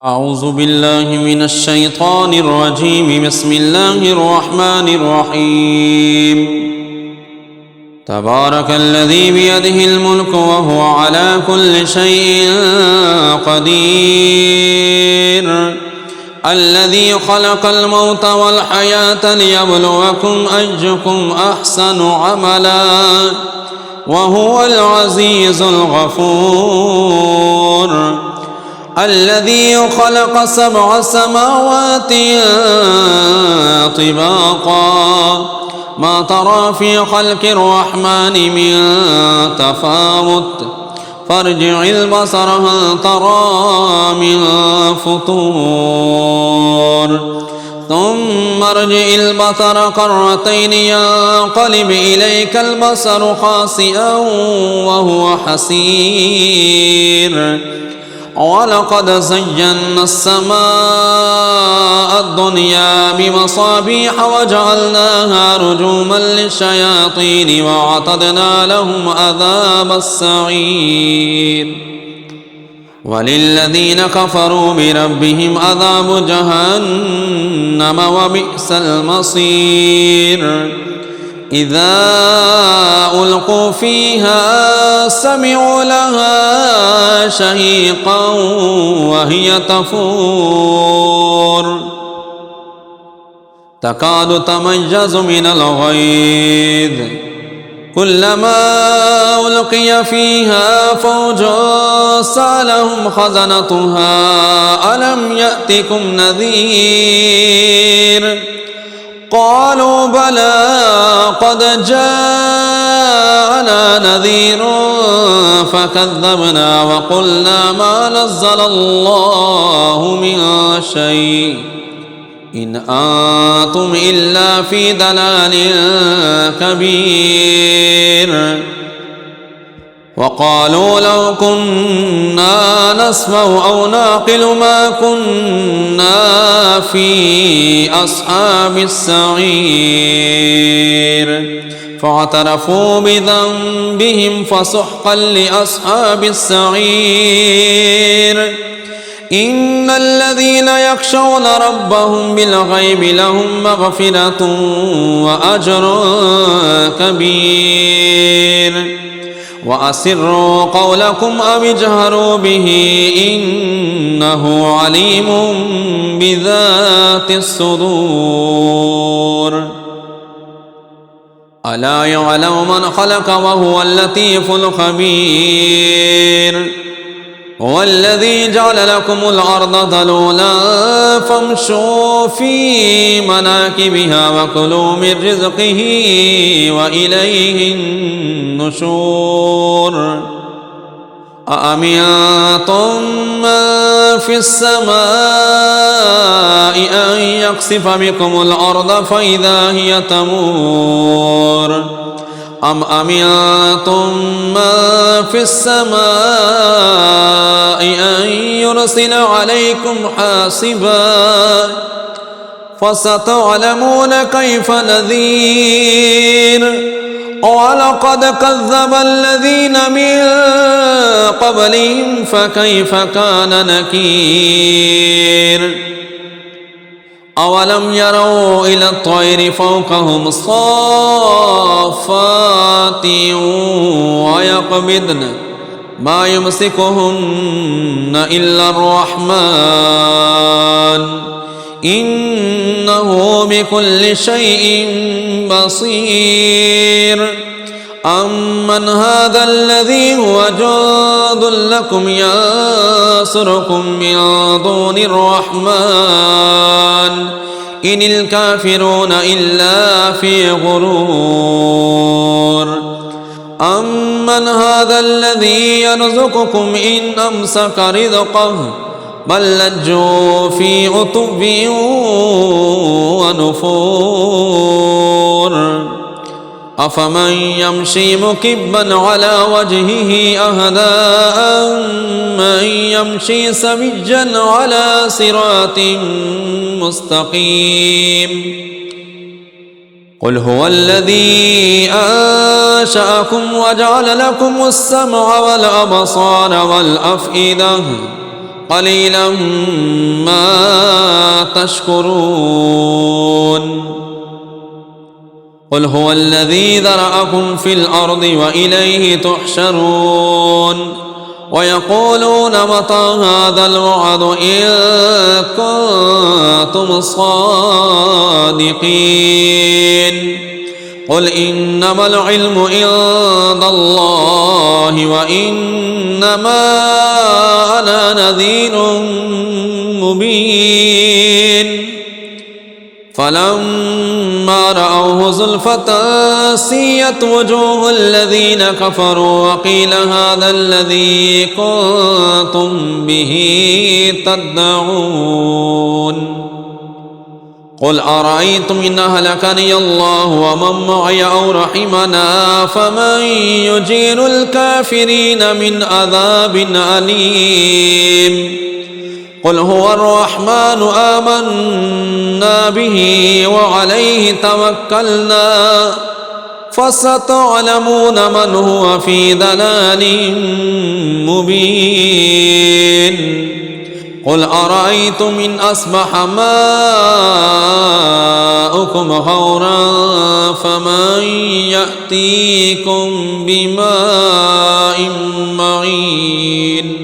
أعوذ بالله من الشيطان الرجيم. بسم الله الرحمن الرحيم. تبارك الذي بيده الملك وهو على كل شيء قدير، الذي خلق الموت والحياة ليبلوكم أيكم أحسن عملا وهو العزيز الغفور، الذي خلق 7 سماوات طباقا ما ترى في خلق الرحمن من تفاوت فارجع البصر هل ترى من فطور ثم ارجع البصر كرتين ينقلب إليك البصر خاسئا وهو حسير، ولقد زينا السماء الدنيا بمصابيح وجعلناها رجوما للشياطين وأعتدنا لهم عذاب السعير، وللذين كفروا بربهم عذاب جهنم وبئس المصير. إذا ألقوا فيها سمعوا لها شهيقا وهي تفور تكاد تميز من الغيظ، كلما ألقي فيها فوج سألهم خزنتها ألم يأتكم نذير، قالوا بلى قد جاءنا نذير فكذبنا وقلنا ما نزل الله من شيء إن أنتم إلا في ضلال كبير، وقالوا لو كنا نسمع أو نعقل ما كنا في أصحاب السعير، فاعترفوا بذنبهم فسحقا لأصحاب السعير. إن الذين يخشون ربهم بالغيب لهم مغفرة وأجر كبير، وأسروا قولكم أو اجهروا به إنه عليم بذات الصدور. ألا يعلم من خلق وهو اللطيف الخبير، هو الذي جعل لكم الأرض ذلولا فامشوا في مناكبها وكلوا من رزقه وإليه النشور. أأمنتم من في السماء أن يخسف بكم الأرض فإذا هي تمور، أم أمنتم من في السماء أن يرسل عليكم حاصبا فستعلمون كيف نذير. ولقد كذب الذين من قبلهم فكيف كان نكير. أولم يروا إلى الطير فوقهم صافات ويقبضن ما يمسكهن إلا الرحمن إنه بكل شيء بصير. أمن هذا الذي هو جند لكم ينصركم من دون الرحمن إن الكافرون إلا في غرور. أمن هذا الذي يرزقكم إن أمسك رزقه بل لجوا في عتب ونفور. أفمن يمشي مكبا على وجهه أهدى أمن يمشي سويا على صراط مستقيم. قل هو الذي أنشأكم وجعل لكم السمع والأبصار والأفئدة قليلا ما تشكرون قل هو الذي ذرأكم في الأرض وإليه تحشرون ويقولون متى هذا الوعد إن كنتم صادقين قل إنما العلم عند الله وإنما أنا نذير مبين فلما رأوه زلفة سيئت وجوه الذين كفروا وقيل هذا الذي كنتم به تدعون قل أرأيتم إن أهلكني الله ومن معي أو رحمنا فمن يجير الكافرين من عذاب أليم قل هو الرحمن آمنا به وعليه توكلنا فستعلمون من هو في ضلال مبين قل أرأيتم إن أصبح ماؤكم غورا فمن يأتيكم بماء معين